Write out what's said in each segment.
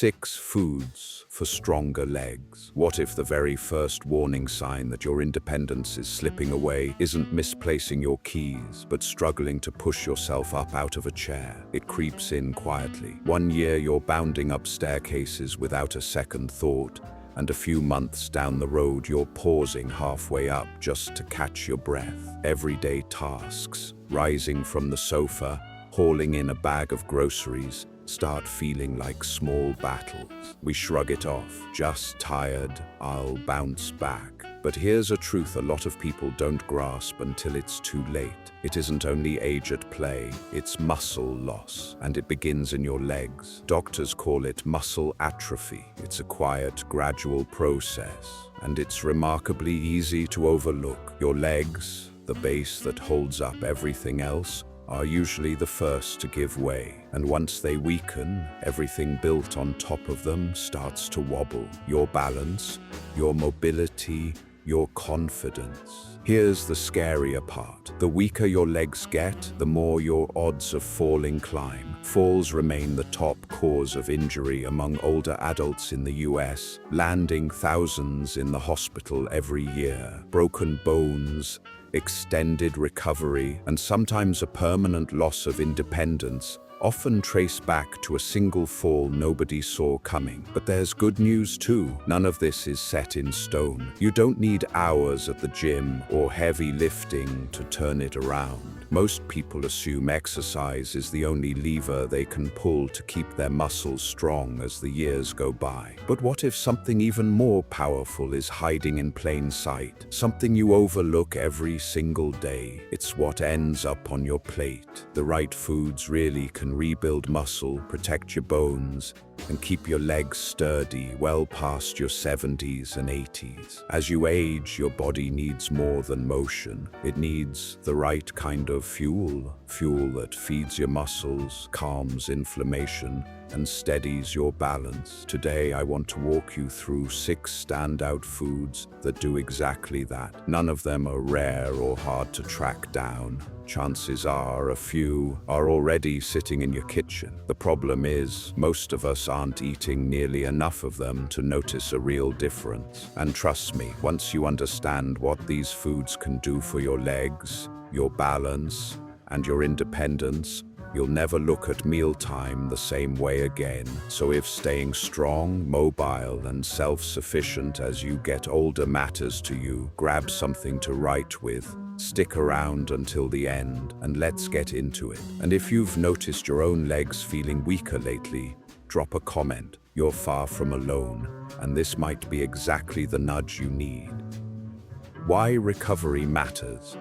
6 foods for stronger legs. What if the very first warning sign that your independence is slipping away isn't misplacing your keys, but struggling to push yourself up out of a chair? It creeps in quietly. One year you're bounding up staircases without a second thought, and a few months down the road you're pausing halfway up just to catch your breath. Everyday tasks, rising from the sofa, hauling in a bag of groceries, start feeling like small battles. We shrug it off. Just tired, I'll bounce back. But here's a truth a lot of people don't grasp until it's too late. It isn't only age at play, it's muscle loss, and it begins in your legs. Doctors call it muscle atrophy. It's a quiet, gradual process, and it's remarkably easy to overlook. Your legs, the base that holds up everything else, are usually the first to give way. And once they weaken, everything built on top of them starts to wobble. Your balance, your mobility, your confidence. Here's the scarier part. The weaker your legs get, the more your odds of falling climb. Falls remain the top cause of injury among older adults in the US, landing thousands in the hospital every year. Broken bones, extended recovery, and sometimes a permanent loss of independence, often trace back to a single fall nobody saw coming. But there's good news too. None of this is set in stone. You don't need hours at the gym or heavy lifting to turn it around. Most people assume exercise is the only lever they can pull to keep their muscles strong as the years go by. But what if something even more powerful is hiding in plain sight? Something you overlook every single day. It's what ends up on your plate. The right foods really can rebuild muscle, protect your bones, and keep your legs sturdy well past your 70s and 80s. As you age, your body needs more than motion. It needs the right kind of fuel that feeds your muscles, calms inflammation, and steadies your balance. Today, I want to walk you through 6 standout foods that do exactly that. None of them are rare or hard to track down. Chances are a few are already sitting in your kitchen. The problem is, most of us aren't eating nearly enough of them to notice a real difference. And trust me, once you understand what these foods can do for your legs, your balance, and your independence, you'll never look at mealtime the same way again. So if staying strong, mobile, and self-sufficient as you get older matters to you, grab something to write with. Stick around until the end, and let's get into it. And if you've noticed your own legs feeling weaker lately, drop a comment. You're far from alone, and this might be exactly the nudge you need. Why recovery matters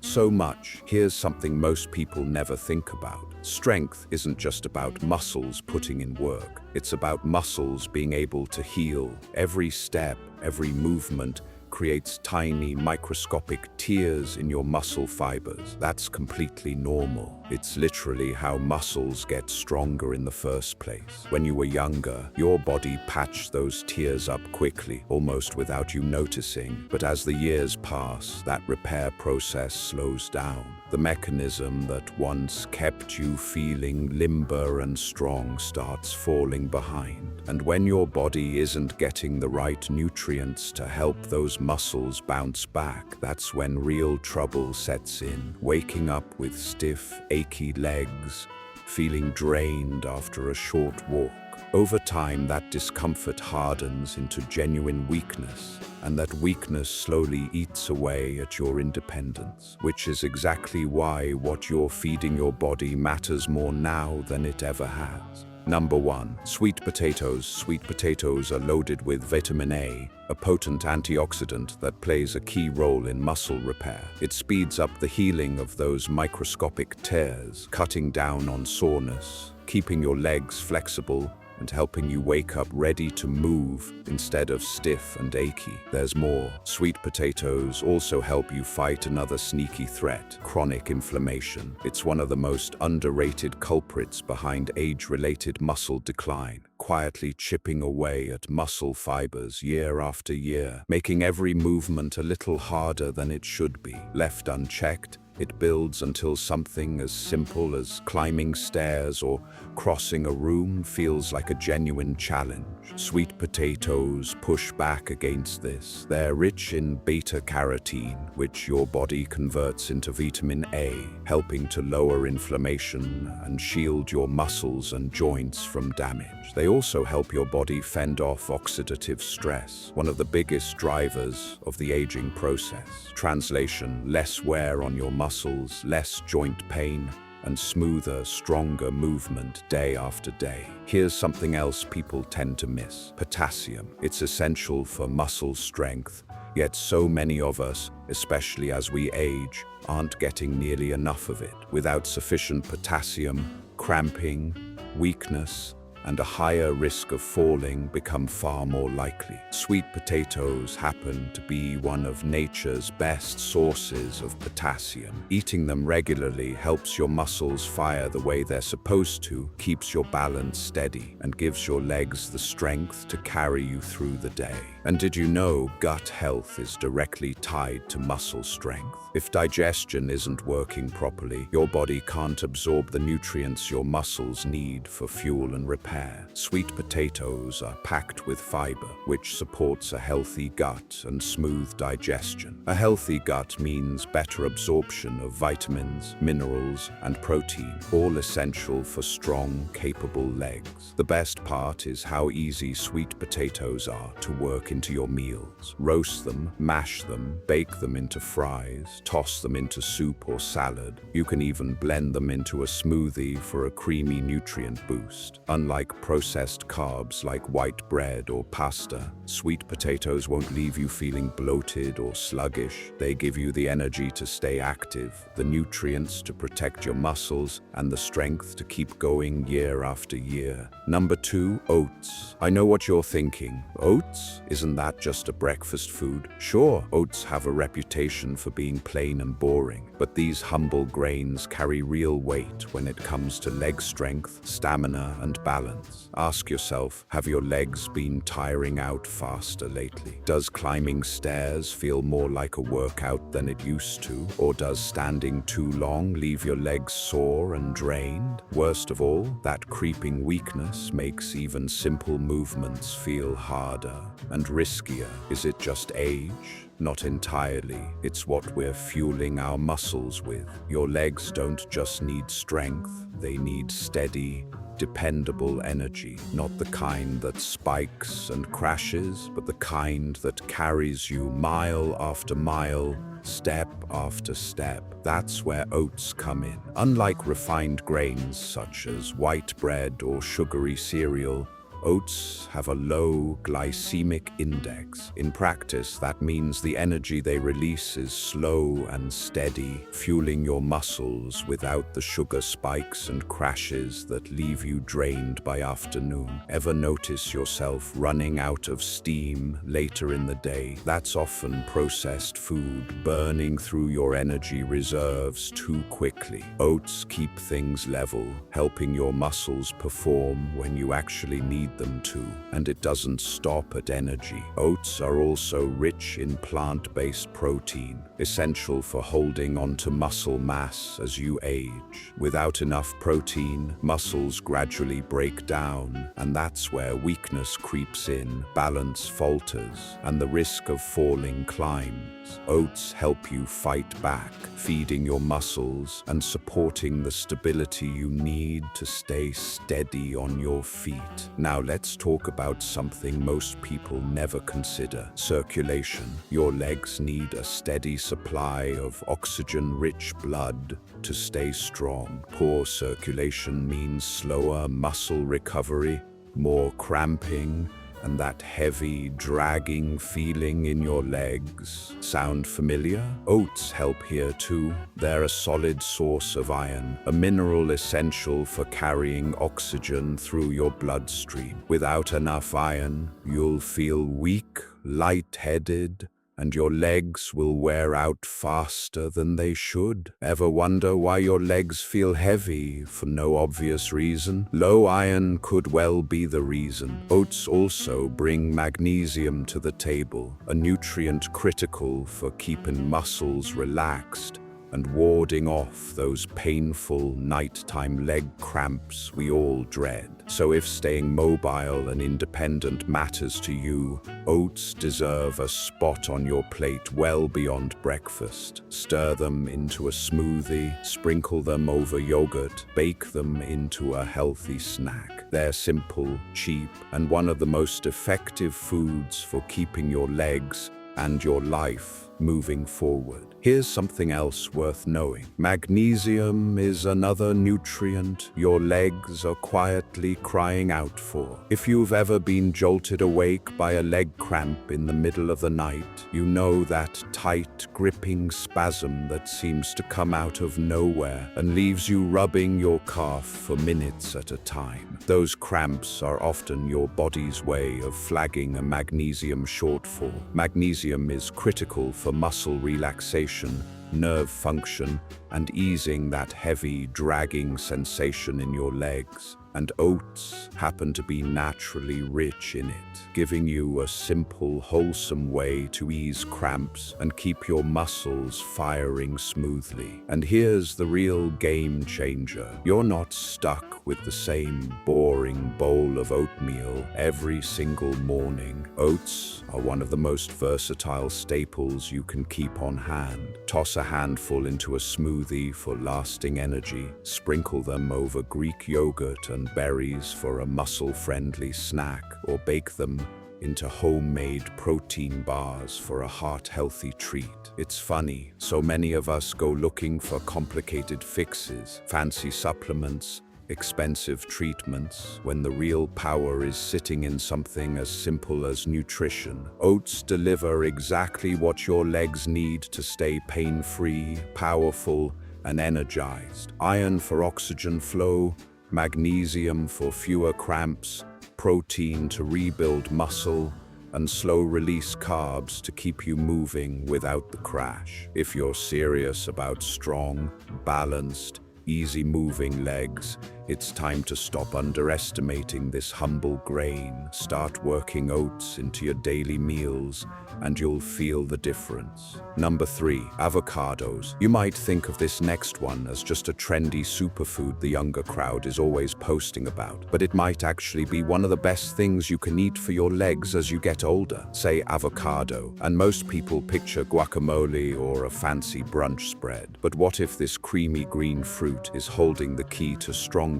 so much. Here's something most people never think about. Strength isn't just about muscles putting in work. It's about muscles being able to heal. Every step, every movement creates tiny, microscopic tears in your muscle fibers. That's completely normal. It's literally how muscles get stronger in the first place. When you were younger, your body patched those tears up quickly, almost without you noticing. But as the years pass, that repair process slows down. The mechanism that once kept you feeling limber and strong starts falling behind. And when your body isn't getting the right nutrients to help those muscles bounce back, that's when real trouble sets in. Waking up with stiff, achy legs, feeling drained after a short walk. Over time, that discomfort hardens into genuine weakness, and that weakness slowly eats away at your independence, which is exactly why what you're feeding your body matters more now than it ever has. Number 1. Sweet potatoes. Sweet potatoes are loaded with vitamin A, a potent antioxidant that plays a key role in muscle repair. It speeds up the healing of those microscopic tears, cutting down on soreness, keeping your legs flexible, and helping you wake up ready to move instead of stiff and achy. There's more. Sweet potatoes also help you fight another sneaky threat, chronic inflammation. It's one of the most underrated culprits behind age-related muscle decline, quietly chipping away at muscle fibers year after year, making every movement a little harder than it should be. Left unchecked, It builds until something as simple as climbing stairs or crossing a room feels like a genuine challenge. Sweet potatoes push back against this. They're rich in beta-carotene, which your body converts into vitamin A, helping to lower inflammation and shield your muscles and joints from damage. They also help your body fend off oxidative stress, one of the biggest drivers of the aging process. Translation: less wear on your muscles, less joint pain, and smoother, stronger movement day after day. Here's something else people tend to miss: potassium. It's essential for muscle strength, yet so many of us, especially as we age, aren't getting nearly enough of it. Without sufficient potassium, cramping, weakness, and a higher risk of falling become far more likely. Sweet potatoes happen to be one of nature's best sources of potassium. Eating them regularly helps your muscles fire the way they're supposed to, keeps your balance steady, and gives your legs the strength to carry you through the day. And did you know gut health is directly tied to muscle strength? If digestion isn't working properly, your body can't absorb the nutrients your muscles need for fuel and repair. Sweet potatoes are packed with fiber, which supports a healthy gut and smooth digestion. A healthy gut means better absorption of vitamins, minerals, and protein, all essential for strong, capable legs. The best part is how easy sweet potatoes are to work into your meals. Roast them, mash them, bake them into fries, toss them into soup or salad. You can even blend them into a smoothie for a creamy nutrient boost. Unlike processed carbs like white bread or pasta, sweet potatoes won't leave you feeling bloated or sluggish. They give you the energy to stay active, the nutrients to protect your muscles, and the strength to keep going year after year. Number 2, oats. I know what you're thinking. Oats? Isn't that just a breakfast food? Sure, oats have a reputation for being plain and boring, but these humble grains carry real weight when it comes to leg strength, stamina, and balance. Ask yourself, have your legs been tiring out faster lately? Does climbing stairs feel more like a workout than it used to? Or does standing too long leave your legs sore and drained? Worst of all, that creeping weakness makes even simple movements feel harder and riskier. Is it just age? Not entirely. It's what we're fueling our muscles with. Your legs don't just need strength, they need steady, dependable energy. Not the kind that spikes and crashes, but the kind that carries you mile after mile, step after step. That's where oats come in. Unlike refined grains such as white bread or sugary cereal, oats have a low glycemic index. In practice, that means the energy they release is slow and steady, fueling your muscles without the sugar spikes and crashes that leave you drained by afternoon. Ever notice yourself running out of steam later in the day? That's often processed food burning through your energy reserves too quickly. Oats keep things level, helping your muscles perform when you actually need them to, and it doesn't stop at energy. Oats are also rich in plant-based protein, essential for holding onto muscle mass as you age. Without enough protein, muscles gradually break down, and that's where weakness creeps in, balance falters, and the risk of falling climbs. Oats help you fight back, feeding your muscles and supporting the stability you need to stay steady on your feet. Now let's talk about something most people never consider: circulation. Your legs need a steady supply of oxygen-rich blood to stay strong. Poor circulation means slower muscle recovery, more cramping, and that heavy, dragging feeling in your legs. Sound familiar? Oats help here too. They're a solid source of iron, a mineral essential for carrying oxygen through your bloodstream. Without enough iron, you'll feel weak, lightheaded, and your legs will wear out faster than they should. Ever wonder why your legs feel heavy for no obvious reason? Low iron could well be the reason. Oats also bring magnesium to the table, a nutrient critical for keeping muscles relaxed and warding off those painful nighttime leg cramps we all dread. So if staying mobile and independent matters to you, oats deserve a spot on your plate well beyond breakfast. Stir them into a smoothie, sprinkle them over yogurt, bake them into a healthy snack. They're simple, cheap, and one of the most effective foods for keeping your legs and your life moving forward. Here's something else worth knowing. Magnesium is another nutrient your legs are quietly crying out for. If you've ever been jolted awake by a leg cramp in the middle of the night, you know that tight, gripping spasm that seems to come out of nowhere and leaves you rubbing your calf for minutes at a time. Those cramps are often your body's way of flagging a magnesium shortfall. Magnesium is critical for muscle relaxation, nerve function, and easing that heavy, dragging sensation in your legs. And oats happen to be naturally rich in it, giving you a simple, wholesome way to ease cramps and keep your muscles firing smoothly. And here's the real game changer. You're not stuck with the same boring bowl of oatmeal every single morning. Oats are one of the most versatile staples you can keep on hand. Toss a handful into a smoothie for lasting energy, sprinkle them over Greek yogurt and berries for a muscle-friendly snack, or bake them into homemade protein bars for a heart-healthy treat. It's funny, so many of us go looking for complicated fixes, fancy supplements, expensive treatments, when the real power is sitting in something as simple as nutrition. Oats deliver exactly what your legs need to stay pain-free, powerful, and energized. Iron for oxygen flow, magnesium for fewer cramps, protein to rebuild muscle, and slow-release carbs to keep you moving without the crash. If you're serious about strong, balanced, easy-moving legs, it's time to stop underestimating this humble grain. Start working oats into your daily meals, and you'll feel the difference. Number 3, avocados. You might think of this next one as just a trendy superfood the younger crowd is always posting about, but it might actually be one of the best things you can eat for your legs as you get older. Say avocado, and most people picture guacamole or a fancy brunch spread. But what if this creamy green fruit is holding the key to stronger,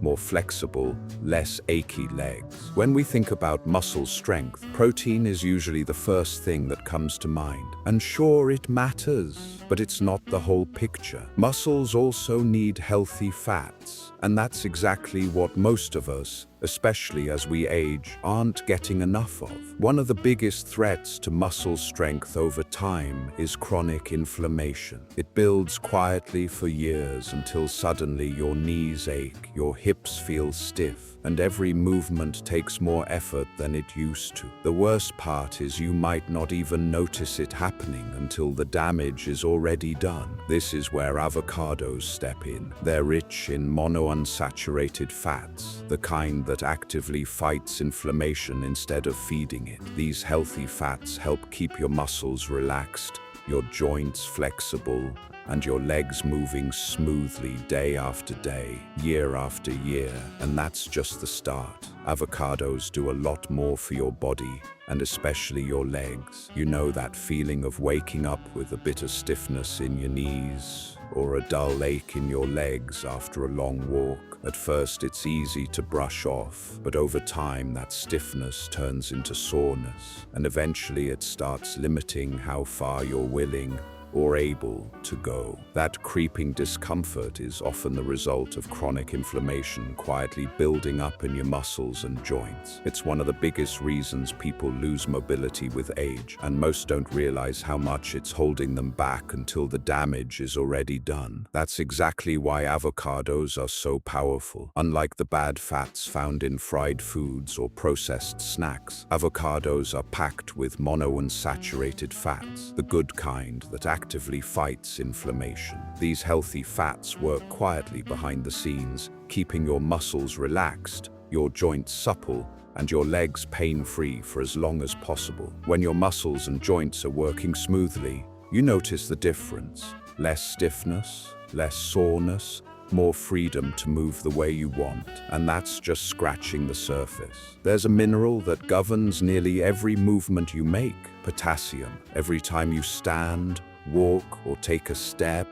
more flexible, less achy legs? When we think about muscle strength, protein is usually the first thing that comes to mind. And sure, it matters, but it's not the whole picture. Muscles also need healthy fats, and that's exactly what most of us, especially as we age, aren't getting enough of. One of the biggest threats to muscle strength over time is chronic inflammation. It builds quietly for years until suddenly your knees ache, your hips feel stiff, and every movement takes more effort than it used to. The worst part is you might not even notice it happening until the damage is already done. This is where avocados step in. They're rich in monounsaturated fats, the kind that actively fights inflammation instead of feeding it. These healthy fats help keep your muscles relaxed, your joints flexible, and your legs moving smoothly day after day, year after year. And that's just the start. Avocados do a lot more for your body, and especially your legs. You know that feeling of waking up with a bit of stiffness in your knees, or a dull ache in your legs after a long walk. At first, it's easy to brush off, but over time, that stiffness turns into soreness, and eventually it starts limiting how far you're willing or able to go. That creeping discomfort is often the result of chronic inflammation quietly building up in your muscles and joints. It's one of the biggest reasons people lose mobility with age, and most don't realize how much it's holding them back until the damage is already done. That's exactly why avocados are so powerful. Unlike the bad fats found in fried foods or processed snacks, avocados are packed with monounsaturated fats, the good kind that actively fights inflammation. These healthy fats work quietly behind the scenes, keeping your muscles relaxed, your joints supple, and your legs pain-free for as long as possible. When your muscles and joints are working smoothly, you notice the difference. Less stiffness, less soreness, more freedom to move the way you want. And that's just scratching the surface. There's a mineral that governs nearly every movement you make, potassium. Every time you stand, walk, or take a step,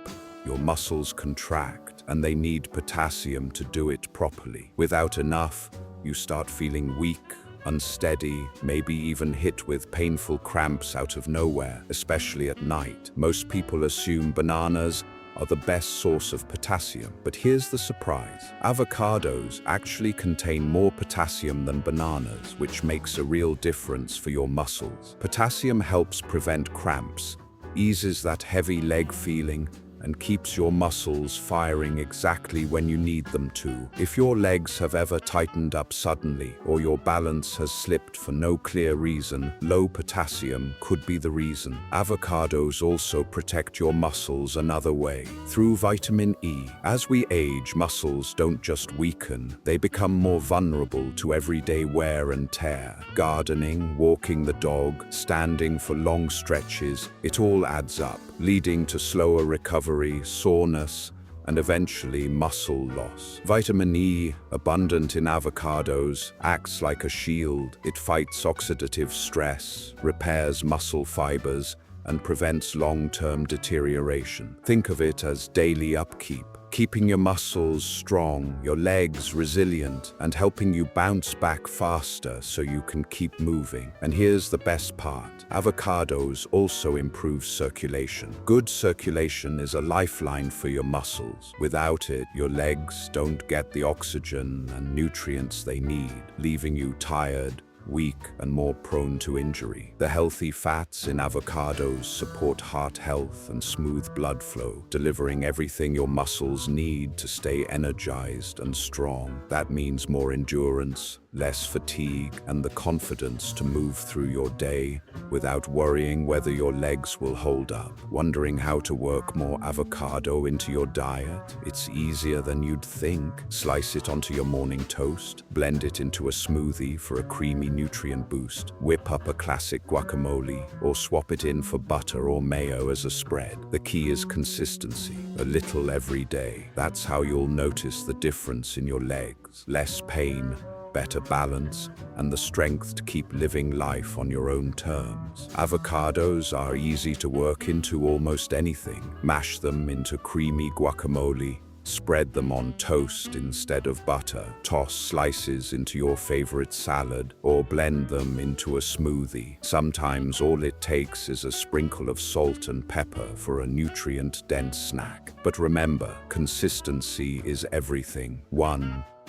your muscles contract, and they need potassium to do it properly. Without enough, you start feeling weak, unsteady, maybe even hit with painful cramps out of nowhere, especially at night. Most people assume bananas are the best source of potassium, but here's the surprise. Avocados actually contain more potassium than bananas, which makes a real difference for your muscles. Potassium helps prevent cramps, eases that heavy leg feeling, and keeps your muscles firing exactly when you need them to. If your legs have ever tightened up suddenly, or your balance has slipped for no clear reason, low potassium could be the reason. Avocados also protect your muscles another way, through vitamin E. As we age, muscles don't just weaken, they become more vulnerable to everyday wear and tear. Gardening, walking the dog, standing for long stretches, it all adds up, leading to slower recovery, soreness, and eventually muscle loss. Vitamin E, abundant in avocados, acts like a shield. It fights oxidative stress, repairs muscle fibers, and prevents long-term deterioration. Think of it as daily upkeep, keeping your muscles strong, your legs resilient, and helping you bounce back faster so you can keep moving. And here's the best part. Avocados also improve circulation. Good circulation is a lifeline for your muscles. Without it, your legs don't get the oxygen and nutrients they need, leaving you tired, weak, and more prone to injury. The healthy fats in avocados support heart health and smooth blood flow, delivering everything your muscles need to stay energized and strong. That means more endurance, less fatigue, and the confidence to move through your day without worrying whether your legs will hold up. Wondering how to work more avocado into your diet? It's easier than you'd think. Slice it onto your morning toast, blend it into a smoothie for a creamy nutrient boost, whip up a classic guacamole, or swap it in for butter or mayo as a spread. The key is consistency, a little every day. That's how you'll notice the difference in your legs. Less pain, better balance, and the strength to keep living life on your own terms. Avocados are easy to work into almost anything. Mash them into creamy guacamole, spread them on toast instead of butter, toss slices into your favorite salad, or blend them into a smoothie. Sometimes all it takes is a sprinkle of salt and pepper for a nutrient-dense snack. But remember, consistency is everything.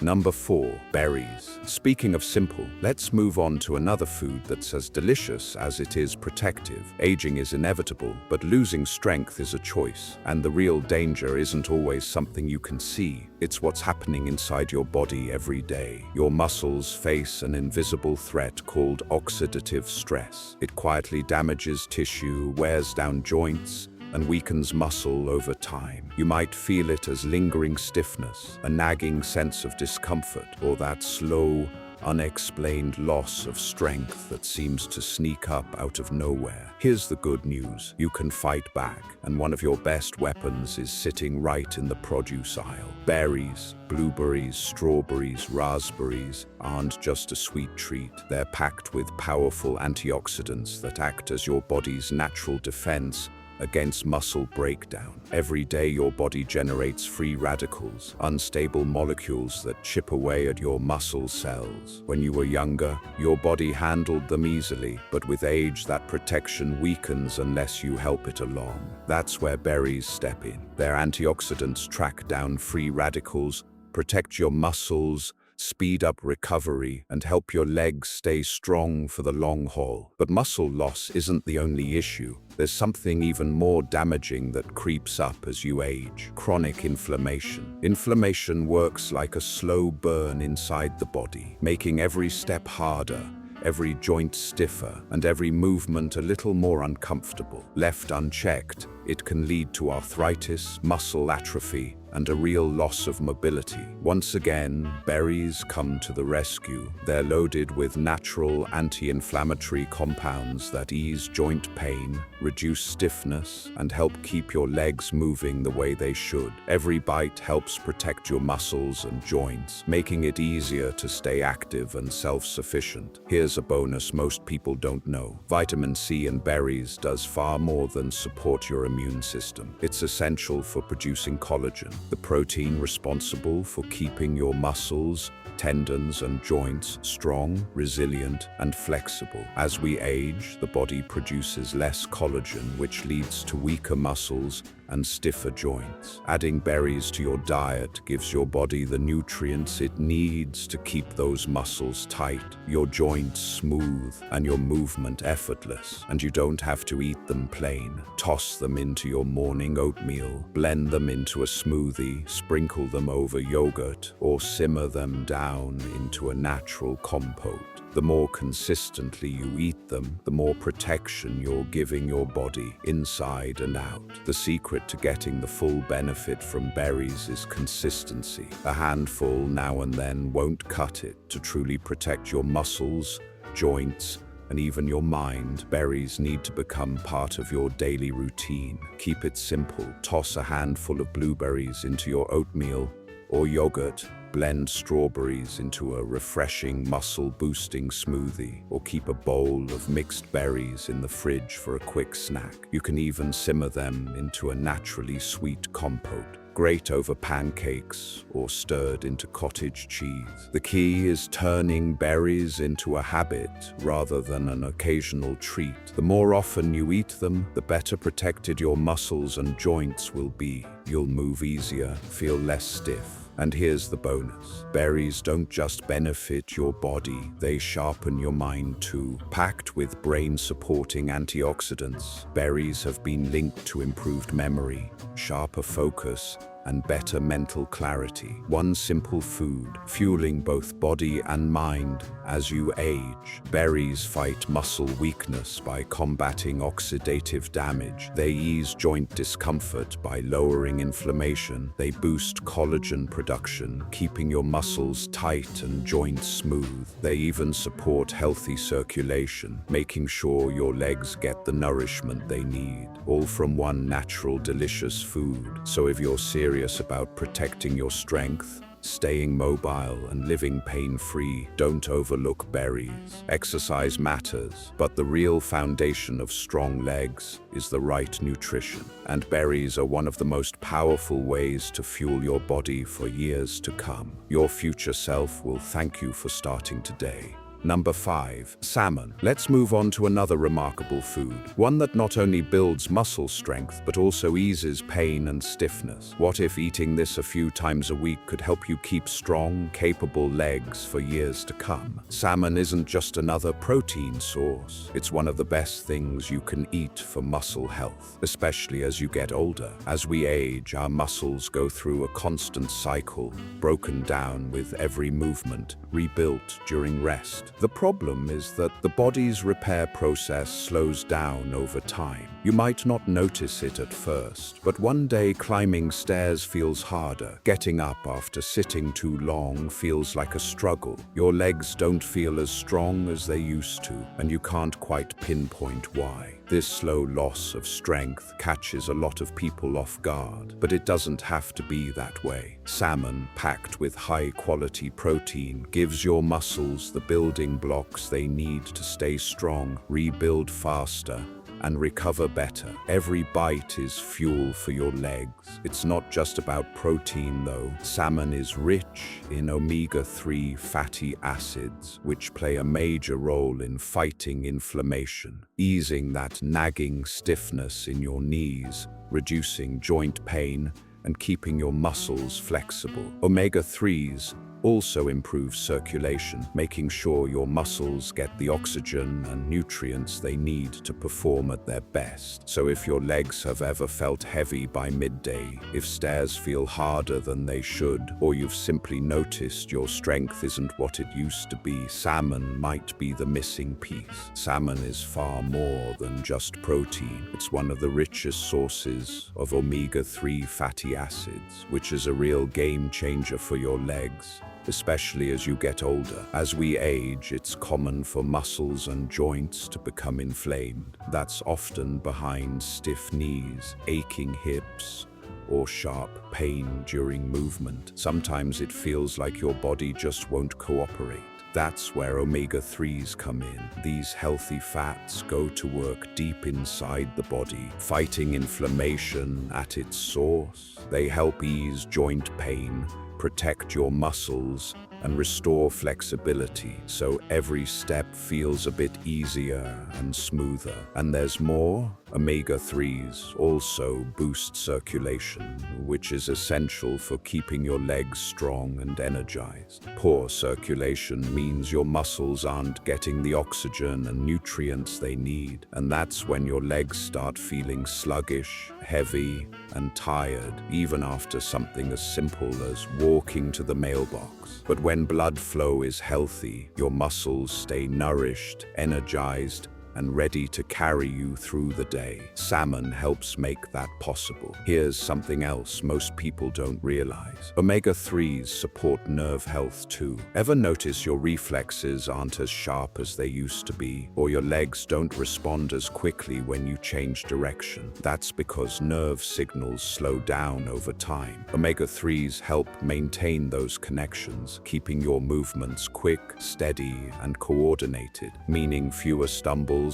Number 4, berries. Speaking of simple, let's move on to another food that's as delicious as it is protective. Aging is inevitable, but losing strength is a choice. And the real danger isn't always something you can see. It's what's happening inside your body every day. Your muscles face an invisible threat called oxidative stress. It quietly damages tissue, wears down joints, and weakens muscle over time. You might feel it as lingering stiffness, a nagging sense of discomfort, or that slow, unexplained loss of strength that seems to sneak up out of nowhere. Here's the good news. You can fight back, and one of your best weapons is sitting right in the produce aisle. Berries, blueberries, strawberries, raspberries aren't just a sweet treat. They're packed with powerful antioxidants that act as your body's natural defense against muscle breakdown. Every day your body generates free radicals, unstable molecules that chip away at your muscle cells. When you were younger, your body handled them easily, but with age that protection weakens unless you help it along. That's where berries step in. Their antioxidants track down free radicals, protect your muscles, speed up recovery, and help your legs stay strong for the long haul. But muscle loss isn't the only issue. There's something even more damaging that creeps up as you age: chronic inflammation. Inflammation works like a slow burn inside the body, making every step harder, every joint stiffer, and every movement a little more uncomfortable. Left unchecked, it can lead to arthritis, muscle atrophy, and a real loss of mobility. Once again, berries come to the rescue. They're loaded with natural anti-inflammatory compounds that ease joint pain, reduce stiffness, and help keep your legs moving the way they should. Every bite helps protect your muscles and joints, making it easier to stay active and self-sufficient. Here's a bonus most people don't know. Vitamin C in berries does far more than support your immune system. It's essential for producing collagen, the protein responsible for keeping your muscles, tendons, and joints strong, resilient, and flexible. As we age, the body produces less collagen, which leads to weaker muscles and stiffer joints. Adding berries to your diet gives your body the nutrients it needs to keep those muscles tight, your joints smooth, and your movement effortless. And you don't have to eat them plain. Toss them into your morning oatmeal, blend them into a smoothie, sprinkle them over yogurt, or simmer them down into a natural compote. The more consistently you eat them, the more protection you're giving your body, inside and out. The secret to getting the full benefit from berries is consistency. A handful now and then won't cut it. To truly protect your muscles, joints, and even your mind, berries need to become part of your daily routine. Keep it simple. Toss a handful of blueberries into your oatmeal or yogurt. Blend strawberries into a refreshing, muscle-boosting smoothie, or keep a bowl of mixed berries in the fridge for a quick snack. You can even simmer them into a naturally sweet compote. Great over pancakes or stirred into cottage cheese. The key is turning berries into a habit rather than an occasional treat. The more often you eat them, the better protected your muscles and joints will be. You'll move easier, feel less stiff. And here's the bonus. Berries don't just benefit your body, they sharpen your mind too. Packed with brain-supporting antioxidants, berries have been linked to improved memory, sharper focus, and better mental clarity. One simple food, fueling both body and mind as you age. Berries fight muscle weakness by combating oxidative damage. They ease joint discomfort by lowering inflammation. They boost collagen production, keeping your muscles tight and joints smooth. They even support healthy circulation, making sure your legs get the nourishment they need. All from one natural, delicious food. So if you're serious about protecting your strength, staying mobile, and living pain-free, don't overlook berries. Exercise matters, but the real foundation of strong legs is the right nutrition. And berries are one of the most powerful ways to fuel your body for years to come. Your future self will thank you for starting today. Number 5. Salmon. Let's move on to another remarkable food, one that not only builds muscle strength but also eases pain and stiffness. What if eating this a few times a week could help you keep strong, capable legs for years to come? Salmon isn't just another protein source. It's one of the best things you can eat for muscle health, especially as you get older. As we age, our muscles go through a constant cycle, broken down with every movement, rebuilt during rest. The problem is that the body's repair process slows down over time. You might not notice it at first, but one day climbing stairs feels harder. Getting up after sitting too long feels like a struggle. Your legs don't feel as strong as they used to, and you can't quite pinpoint why. This slow loss of strength catches a lot of people off guard, but it doesn't have to be that way. Salmon, packed with high-quality protein, gives your muscles the building blocks they need to stay strong, rebuild faster, and recover better. Every bite is fuel for your legs. It's not just about protein though. Salmon is rich in omega-3 fatty acids, which play a major role in fighting inflammation, easing that nagging stiffness in your knees, reducing joint pain, and keeping your muscles flexible. Omega-3s also improves circulation, making sure your muscles get the oxygen and nutrients they need to perform at their best. So if your legs have ever felt heavy by midday, if stairs feel harder than they should, or you've simply noticed your strength isn't what it used to be, salmon might be the missing piece. Salmon is far more than just protein. It's one of the richest sources of omega-3 fatty acids, which is a real game changer for your legs, especially as you get older. As we age, it's common for muscles and joints to become inflamed. That's often behind stiff knees, aching hips, or sharp pain during movement. Sometimes it feels like your body just won't cooperate. That's where omega-3s come in. These healthy fats go to work deep inside the body, fighting inflammation at its source. They help ease joint pain, protect your muscles, and restore flexibility, so every step feels a bit easier and smoother. And there's more. Omega-3s also boost circulation, which is essential for keeping your legs strong and energized. Poor circulation means your muscles aren't getting the oxygen and nutrients they need, and that's when your legs start feeling sluggish, heavy, and tired, even after something as simple as walking to the mailbox. But when blood flow is healthy, your muscles stay nourished, energized, and ready to carry you through the day. Salmon helps make that possible. Here's something else most people don't realize. Omega-3s support nerve health too. Ever notice your reflexes aren't as sharp as they used to be, or your legs don't respond as quickly when you change direction? That's because nerve signals slow down over time. Omega-3s help maintain those connections, keeping your movements quick, steady, and coordinated, meaning fewer stumbles,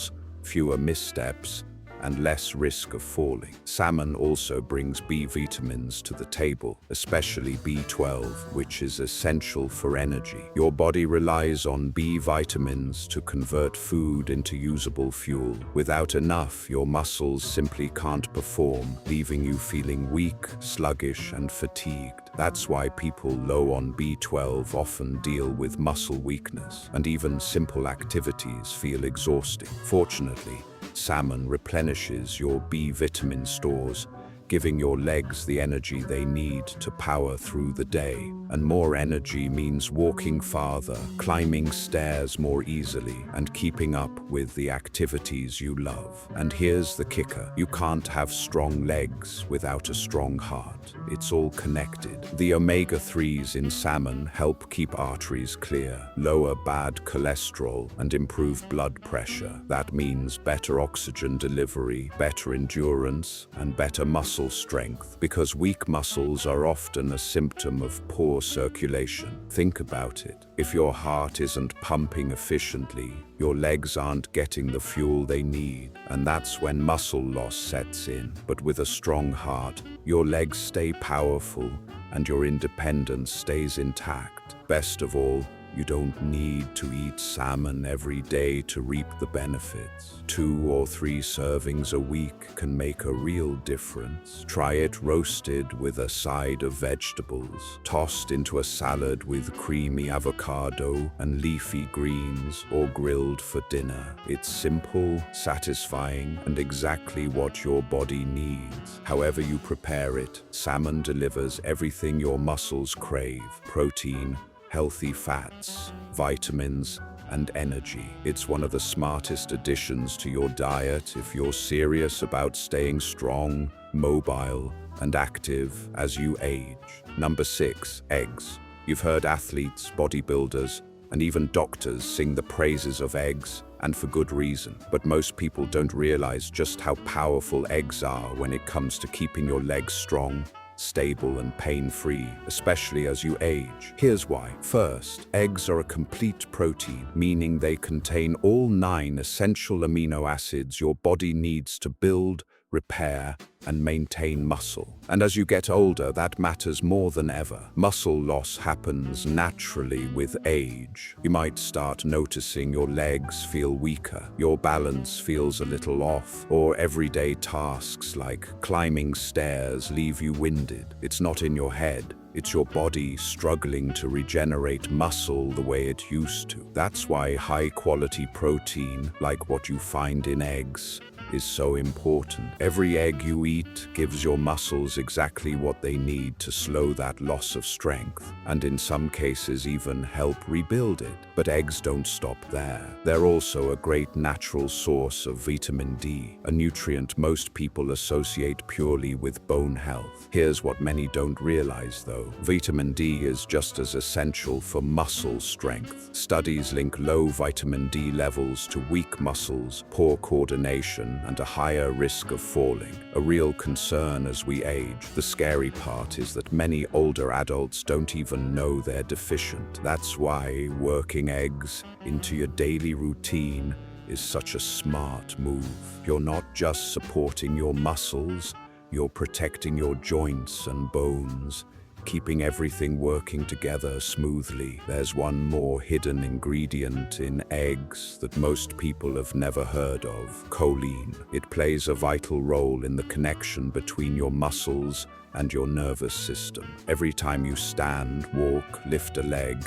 fewer missteps, and less risk of falling. Salmon also brings B vitamins to the table, especially B12, which is essential for energy. Your body relies on B vitamins to convert food into usable fuel. Without enough, your muscles simply can't perform, leaving you feeling weak, sluggish, and fatigued. That's why people low on B12 often deal with muscle weakness, and even simple activities feel exhausting. Fortunately, salmon replenishes your B vitamin stores, giving your legs the energy they need to power through the day. And more energy means walking farther, climbing stairs more easily, and keeping up with the activities you love. And here's the kicker: you can't have strong legs without a strong heart. It's all connected. The omega-3s in salmon help keep arteries clear, lower bad cholesterol, and improve blood pressure. That means better oxygen delivery, better endurance, and better muscle strength, because weak muscles are often a symptom of poor circulation. Think about it. If your heart isn't pumping efficiently, your legs aren't getting the fuel they need, and that's when muscle loss sets in. But with a strong heart, your legs stay powerful and your independence stays intact. Best of all, you don't need to eat salmon every day to reap the benefits. 2 or 3 servings a week can make a real difference. Try it roasted with a side of vegetables, tossed into a salad with creamy avocado and leafy greens, or grilled for dinner. It's simple, satisfying, and exactly what your body needs. However you prepare it, salmon delivers everything your muscles crave: protein, healthy fats, vitamins, and energy. It's one of the smartest additions to your diet if you're serious about staying strong, mobile, and active as you age. Number 6, eggs. You've heard athletes, bodybuilders, and even doctors sing the praises of eggs, and for good reason. But most people don't realize just how powerful eggs are when it comes to keeping your legs strong, stable, and pain-free, especially as you age. Here's why. First, eggs are a complete protein, meaning they contain all 9 essential amino acids your body needs to build, repair, and maintain muscle. And as you get older, that matters more than ever. Muscle loss happens naturally with age. You might start noticing your legs feel weaker, your balance feels a little off, or everyday tasks like climbing stairs leave you winded. It's not in your head. It's your body struggling to regenerate muscle the way it used to. That's why high-quality protein, like what you find in eggs, is so important. Every egg you eat gives your muscles exactly what they need to slow that loss of strength, and in some cases even help rebuild it. But eggs don't stop there. They're also a great natural source of vitamin D, a nutrient most people associate purely with bone health. Here's what many don't realize though. Vitamin D is just as essential for muscle strength. Studies link low vitamin D levels to weak muscles, poor coordination, and a higher risk of falling, a real concern as we age. The scary part is that many older adults don't even know they're deficient. That's why working eggs into your daily routine is such a smart move. You're not just supporting your muscles, you're protecting your joints and bones, keeping everything working together smoothly. There's one more hidden ingredient in eggs that most people have never heard of: choline. It plays a vital role in the connection between your muscles and your nervous system. Every time you stand, walk, lift a leg,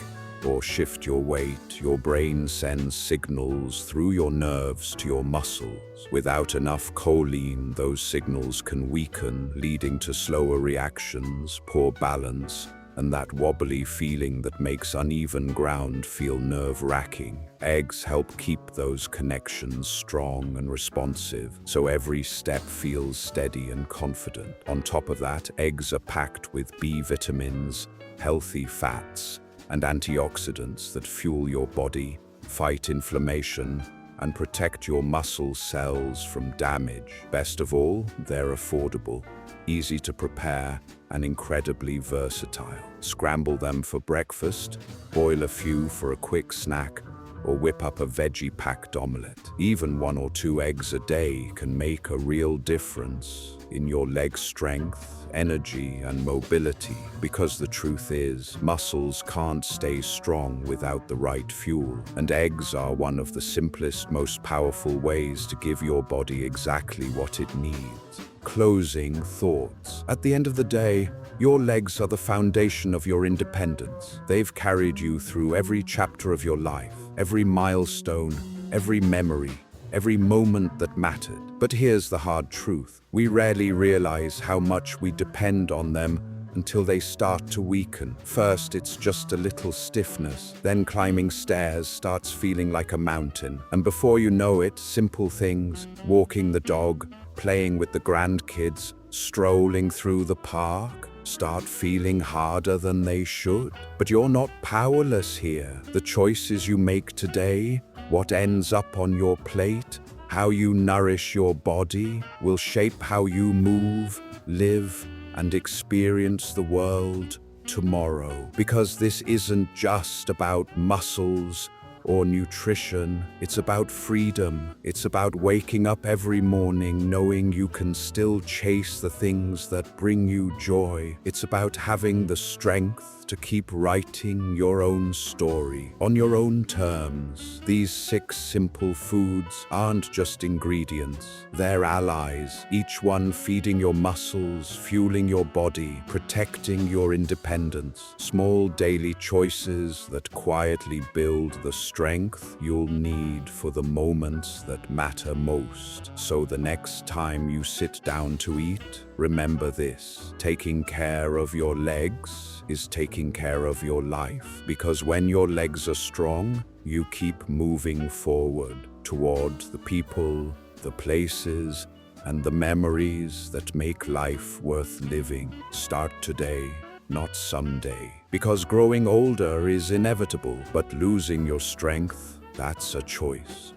or shift your weight, your brain sends signals through your nerves to your muscles. Without enough choline, those signals can weaken, leading to slower reactions, poor balance, and that wobbly feeling that makes uneven ground feel nerve-wracking. Eggs help keep those connections strong and responsive, so every step feels steady and confident. On top of that, eggs are packed with B vitamins, healthy fats, and antioxidants that fuel your body, fight inflammation, and protect your muscle cells from damage. Best of all, they're affordable, easy to prepare, and incredibly versatile. Scramble them for breakfast, boil a few for a quick snack, or whip up a veggie-packed omelette. Even 1 or 2 eggs a day can make a real difference in your leg strength, energy, and mobility. Because the truth is, muscles can't stay strong without the right fuel, and eggs are one of the simplest, most powerful ways to give your body exactly what it needs. Closing thoughts. At the end of the day, your legs are the foundation of your independence. They've carried you through every chapter of your life, every milestone, every memory, every moment that mattered. But here's the hard truth. We rarely realize how much we depend on them until they start to weaken. First, it's just a little stiffness. Then climbing stairs starts feeling like a mountain. And before you know it, simple things, walking the dog, playing with the grandkids, strolling through the park, start feeling harder than they should. But you're not powerless here. The choices you make today, what ends up on your plate, how you nourish your body, will shape how you move, live, and experience the world tomorrow. Because this isn't just about muscles or nutrition, it's about freedom. It's about waking up every morning knowing you can still chase the things that bring you joy. It's about having the strength to keep writing your own story on your own terms. These 6 simple foods aren't just ingredients, they're allies, each one feeding your muscles, fueling your body, protecting your independence. Small daily choices that quietly build the strength you'll need for the moments that matter most. So the next time you sit down to eat, remember this: taking care of your legs is taking care of your life. Because when your legs are strong, you keep moving forward toward the people, the places, and the memories that make life worth living. Start today, not someday. Because growing older is inevitable, but losing your strength, that's a choice.